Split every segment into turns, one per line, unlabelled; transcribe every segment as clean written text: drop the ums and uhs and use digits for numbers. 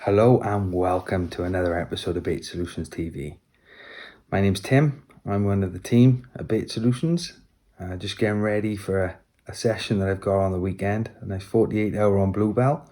Hello and welcome to another episode of Bait Solutions TV. My name's Tim. I'm one of the team at Bait Solutions. Just getting ready for a session that I've got on the weekend, a nice 48-hour on Bluebell.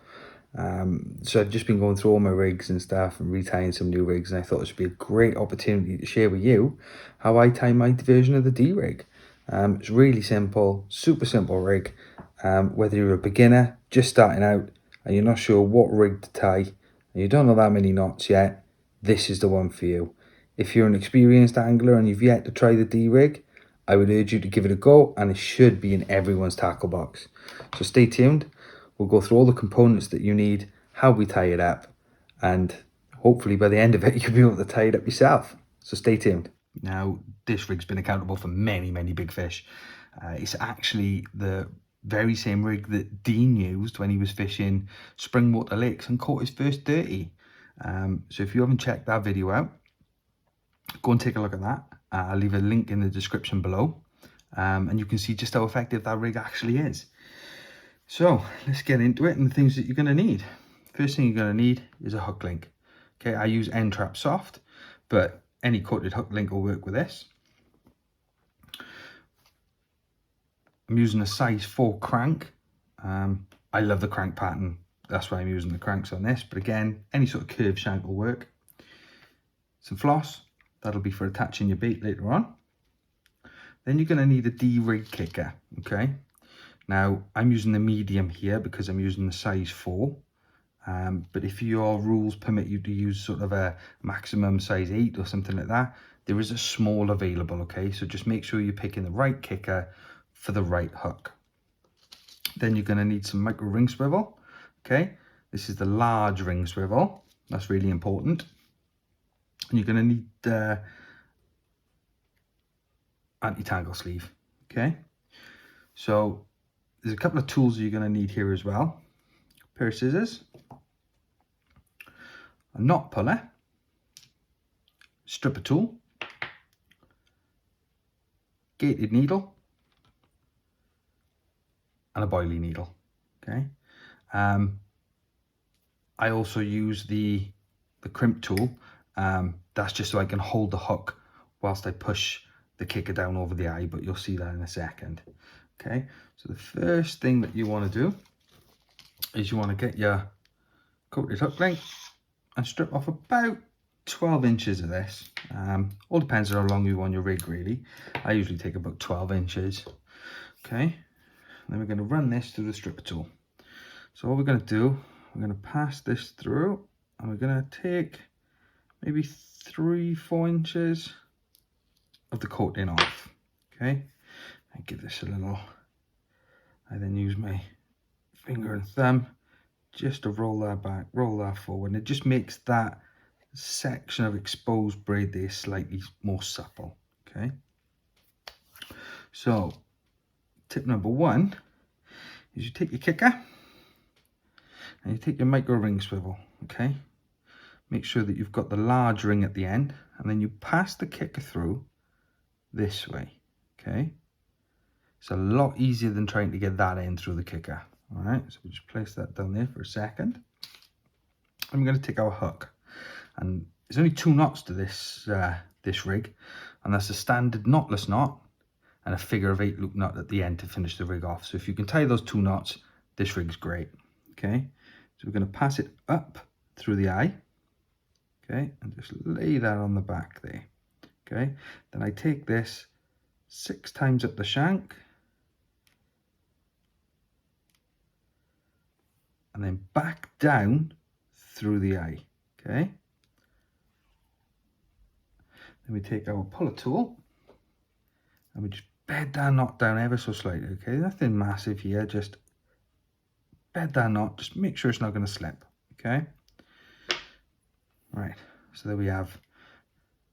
So I've just been going through all my rigs and stuff and retying some new rigs, and I thought this would be a great opportunity to share with you how I tie my version of the D-rig. It's really simple, super simple rig. Whether you're a beginner, just starting out, and you're not sure what rig to tie, and you don't know that many knots yet, this is the one for you. If you're an experienced angler and you've yet to try the D-rig, I would urge you to give it a go, and it should be in everyone's tackle box. So stay tuned. We'll go through all the components that you need, how we tie it up, and hopefully by the end of it, you'll be able to tie it up yourself. So stay tuned. Now, this rig's been accountable for many, many big fish. It's actually the very same rig that Dean used when he was fishing Springwater Lakes and caught his first dirty. So if you haven't checked that video out, go and take a look at that. I'll leave a link in the description below, and you can see just how effective that rig actually is. So let's get into it and the things that you're going to need. First thing you're going to need is a hook link. Okay, I use N-Trap Soft, but any coated hook link will work with this. I'm using a size 4 crank. I love the crank pattern. That's why I'm using the cranks on this. But again, any sort of curved shank will work. Some floss. That'll be for attaching your bait later on. Then you're going to need a D-rig kicker. Okay. Now, I'm using the medium here because I'm using the size 4. But if your rules permit you to use sort of a maximum size 8 or something like that, there is a small available, okay? So just make sure you're picking the right kicker for the right hook. Then you're going to need some micro ring swivel, okay? This is the large ring swivel. That's really important. And you're going to need anti-tangle sleeve, okay? So there's a couple of tools you're going to need here as well. A pair of scissors, a knot puller, stripper tool, gated needle, and a boilie needle, okay? I also use the crimp tool. That's just so I can hold the hook whilst I push the kicker down over the eye, but you'll see that in a second. Okay, so the first thing that you want to do is you want to get your coated hook length and strip off about 12 inches of this. All depends on how long you want your rig, really. I usually take about 12 inches. Okay, then we're going to run this through the stripper tool. So what we're going to do, we're going to pass this through, and we're going to take maybe 3-4 inches of the coating off. Okay, I give this a little, I then use my finger and thumb just to roll that back, roll that forward, and it just makes that section of exposed braid there slightly more supple. Okay, so tip number 1 is you take your kicker and you take your micro ring swivel. Okay, make sure that you've got the large ring at the end, and then you pass the kicker through this way. Okay, it's a lot easier than trying to get that in through the kicker. All right, so we just place that down there for a second. I'm going to take our hook, and there's only 2 knots to this this rig, and that's a standard knotless knot and a figure of 8 loop knot at the end to finish the rig off. So if you can tie those 2 knots, this rig's great. Okay, so we're going to pass it up through the eye. Okay, and just lay that on the back there. Okay, then I take this 6 times up the shank, and then back down through the eye. Okay, then we take our puller tool and we just bed that knot down ever so slightly. Okay, nothing massive here, just bed that knot, just make sure it's not going to slip. Okay, right, so there we have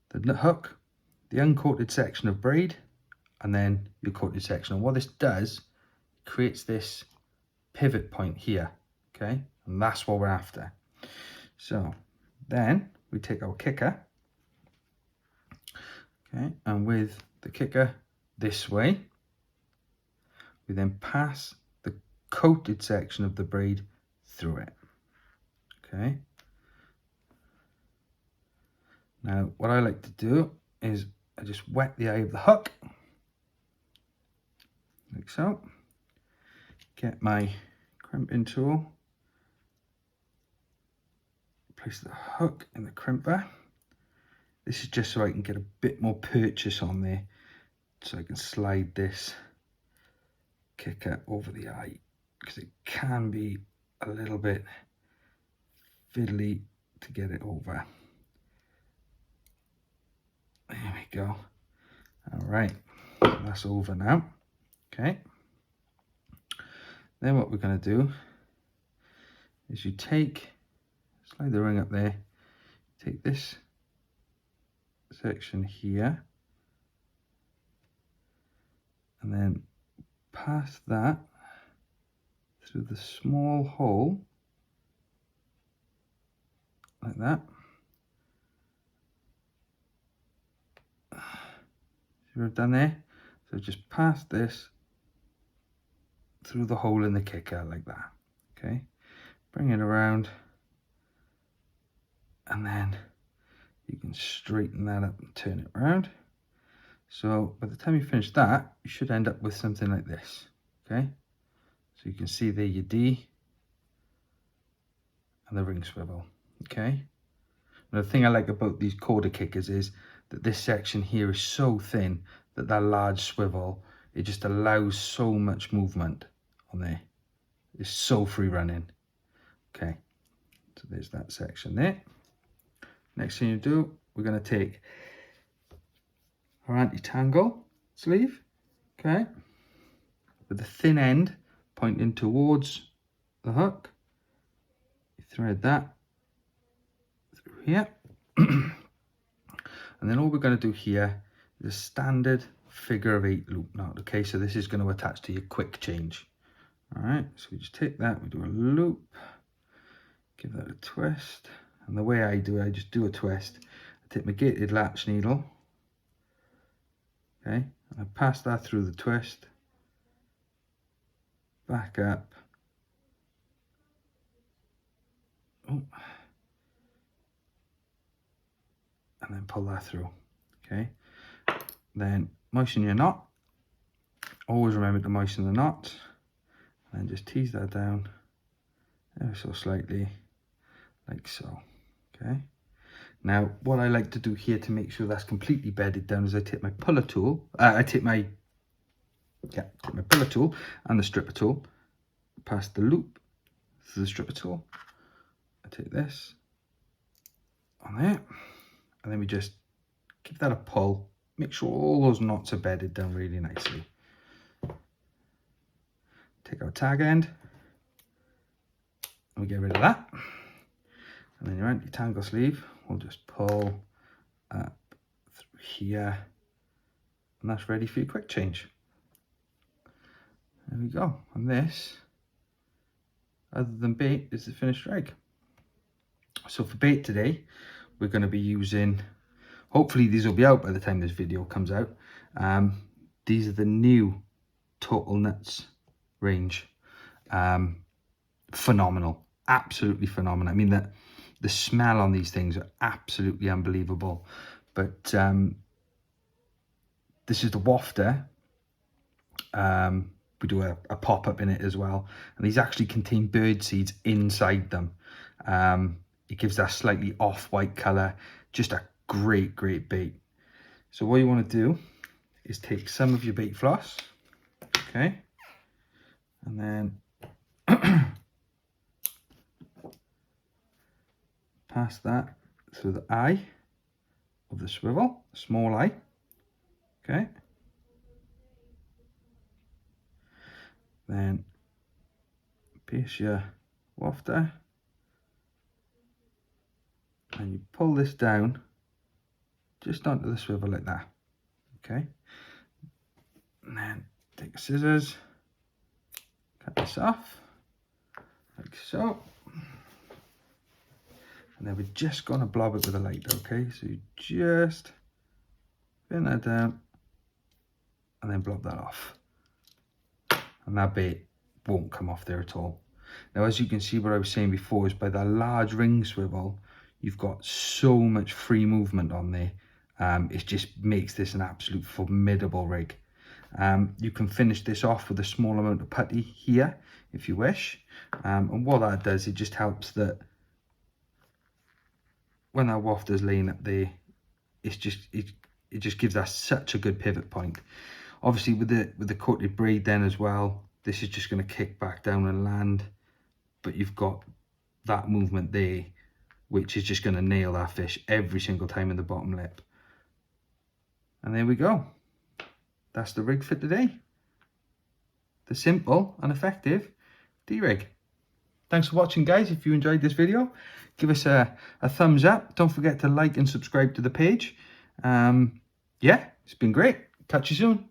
the hook, the uncoated section of braid, and then your coated section. And what this does, creates this pivot point here. Okay, and that's what we're after. So then we take our kicker, okay, and with the kicker this way, we then pass the coated section of the braid through it. Okay, Now, what I like to do is I just wet the eye of the hook, like so. Get my crimping tool, place the hook in the crimper. This is just so I can get a bit more purchase on there, so I can slide this kicker over the eye, because it can be a little bit fiddly to get it over. There we go. All right, that's over now. Okay. Then what we're going to do is you slide the ring up there, take this section here, and then pass that through the small hole, like that. See what I've done there? So just pass this through the hole in the kicker, like that. Okay, bring it around, and then you can straighten that up and turn it around. So by the time you finish that, you should end up with something like this. Okay, so you can see there your D and the ring swivel. Okay, now the thing I like about these quarter kickers is that this section here is so thin that that large swivel, it just allows so much movement on there. It's so free running. Okay, so there's that section there. Next thing you do, we're going to take our anti-tangle sleeve, okay, with the thin end pointing towards the hook. You thread that through here. And then all we're going to do here is a standard figure of 8 loop knot. Okay, so this is going to attach to your quick change. All right, so we just take that, we do a loop, give that a twist. And the way I do it, I just do a twist. I take my gated latch needle, okay, and I pass that through the twist, back up, oh, and then pull that through. Okay, then moisten your knot. Always remember to moisten the knot, and then just tease that down ever so slightly, like so. Okay, now what I like to do here to make sure that's completely bedded down is I take my puller tool, take my puller tool and the stripper tool, pass the loop through the stripper tool. I take this on there, and then we just give that a pull. Make sure all those knots are bedded down really nicely. Take our tag end, and we get rid of that. And then your anti-tangle sleeve, we'll just pull up through here, and that's ready for your quick change. There we go. And this, other than bait, is the finished rig. So for bait today, we're going to be using, hopefully these will be out by the time this video comes out. These are the new Total Nuts range. Phenomenal, absolutely phenomenal. I mean, the smell on these things are absolutely unbelievable. But this is the wafter. We do a pop-up in it as well, and these actually contain bird seeds inside them. It gives that slightly off-white color, just a great bait. So what you want to do is take some of your bait floss, okay, and then pass that through the eye of the swivel, small eye, okay. Then pierce your wafter, and you pull this down just onto the swivel like that, okay. And then take scissors, cut this off like so. And then we're just going to blob it with a light, okay? So you just pin that down and then blob that off. And that bait won't come off there at all. Now, as you can see, what I was saying before is by that large ring swivel, you've got so much free movement on there. It just makes this an absolute formidable rig. You can finish this off with a small amount of putty here if you wish, and what that does, it just helps that when that wafter's laying up there, it just gives us such a good pivot point. Obviously with the coated braid then as well, this is just going to kick back down and land, but you've got that movement there which is just going to nail that fish every single time in the bottom lip. And there we go. That's the rig for today. The simple and effective D-rig. Thanks for watching, guys. If you enjoyed this video, give us a thumbs up. Don't forget to like and subscribe to the page. Yeah, it's been great. Catch you soon.